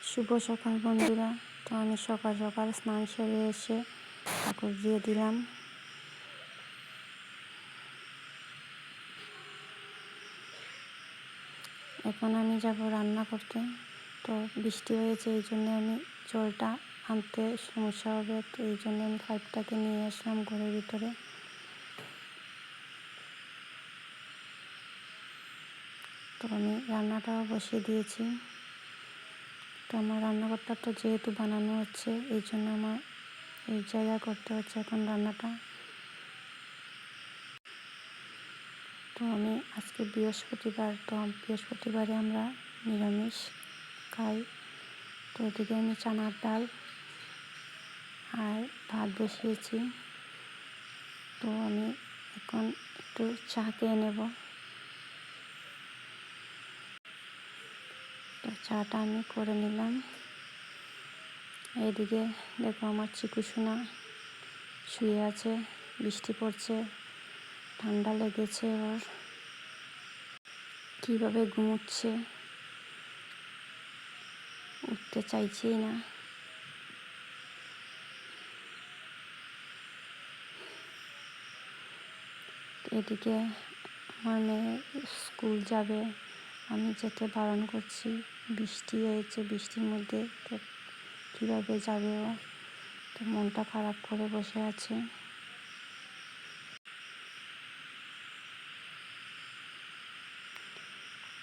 শুভ সকাল বন্ধুরা। তো আমি সকাল সকাল স্নান সেরে এসে ঠাকুর দিয়ে দিলাম। এখন আমি যাব রান্না করতে। তো বৃষ্টি হয়েছে, এই জন্য আমি জলটা আনতে সমস্যা হবে, তো এই জন্য আমি পাইপটাকে নিয়ে আসলাম ঘরের ভিতরে। তো আমি রান্নাটাও বসিয়ে দিয়েছি। তো আমার রান্নাঘরটা তো যেহেতু বানানো হচ্ছে, এই জন্য আমার এই জায়গায় করতে হচ্ছে এখন রান্নাটা। তো আমি আজকে বৃহস্পতিবার, তো বৃহস্পতিবারে আমরা নিরামিষ খাই। তো এদিকে আমি চানার ডাল আর ভাত বসিয়েছি। তো আমি এখন একটু চা খেয়ে নেব। তো চাটা আমি করে নিলাম। এইদিকে দেখো আমার চিকু সোনা শুয়ে আছে, বৃষ্টি পড়ছে, ঠান্ডা লেগেছে ওর, কীভাবে ঘুমোচ্ছে, উঠতে চাইছেই না। এদিকে আমার মেয়ে স্কুল যাবে, আমি যেতে বারণ করছি। বৃষ্টি হয়েছে, বৃষ্টির মধ্যে তো কীভাবে যাবে ও, তো মনটা খারাপ করে বসে আছে।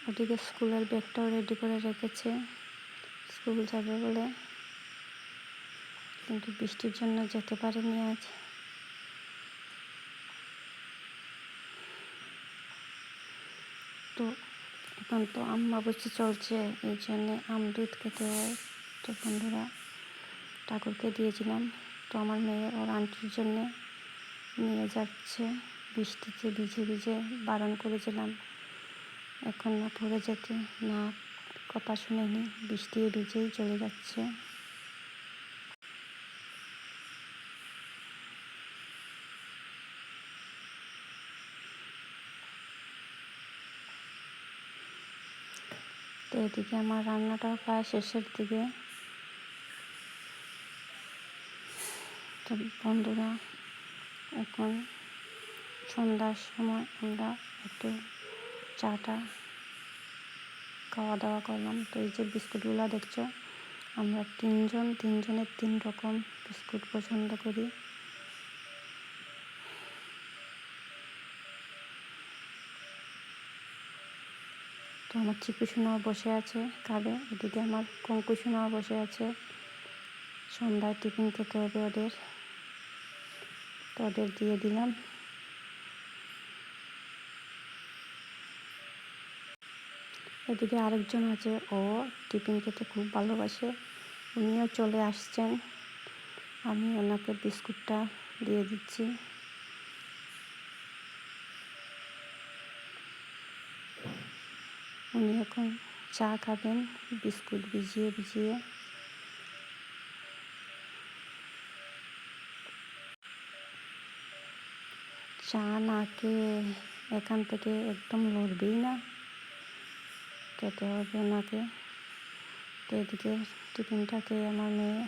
ওদিকে স্কুলের ব্যাগটাও রেডি করে রেখেছে, স্কুল যাবে বলে, কিন্তু বৃষ্টির জন্য যেতে পারেনি আজ। তো এখন তো অমাবস্যা চলছে, এই জন্যে দুধ খেতে হয়। তো বন্ধুরা, ঠাকুরকে দিয়েছিলাম। তো আমার মেয়ে ওর আন্টির জন্যে নিয়ে যাচ্ছে, বৃষ্টিতে ভিজে ভিজে বারণ করেছিলাম এখন না পড়ে যেতে, না কথা শুনেনি, বৃষ্টি ভিজেই চলে যাচ্ছে। তো এদিকে আমার রান্নাটাও প্রায় শেষের দিকে। তো বন্ধুরা, এখন সন্ধ্যার সময় আমরা একটু চাটা খাওয়া দাওয়া করলাম। তো এই যে বিস্কুটগুলো দেখছো, আমরা তিনজনের 3 রকম বিস্কুট পছন্দ করি। তো আমার চিকু সোনাও বসে আছে খাবে, এদিকে আমার কঙ্কু সোনাও বসে আছে, সন্ধ্যায় টিফিন খেতে হবে ওদের, তো ওদের দিয়ে দিলাম। এদিকে আরেকজন আছে, ও টিফিন খেতে খুব ভালোবাসে, উনিও চলে আসছেন। আমি ওনাকে বিস্কুটটা দিয়ে দিচ্ছি। উনি এখন চা খাবেন বিস্কুট ভিজিয়ে ভিজিয়ে। চা না খেয়ে এখান থেকে একদম লড়বেই না, খেতে হবে ওনাকে। তো এদিকে টিফিনটাকে আমার মেয়ে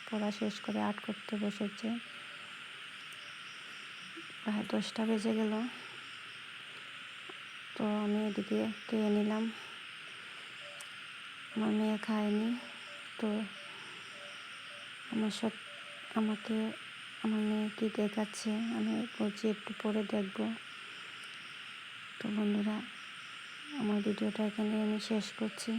পড়া শেষ করে আর্ট করতে বসেছে, প্রায় 10টা বেজে গেল। তো আমি এদিকে খেয়ে নিলাম, আমার মেয়ে খায়নি। তো আমাকে আমার মেয়ে কি দেখাচ্ছে, আমি বলছি একটু পরে দেখব। তো বন্ধুরা, আমার ভিডিওটা এখানে আমি শেষ করছি।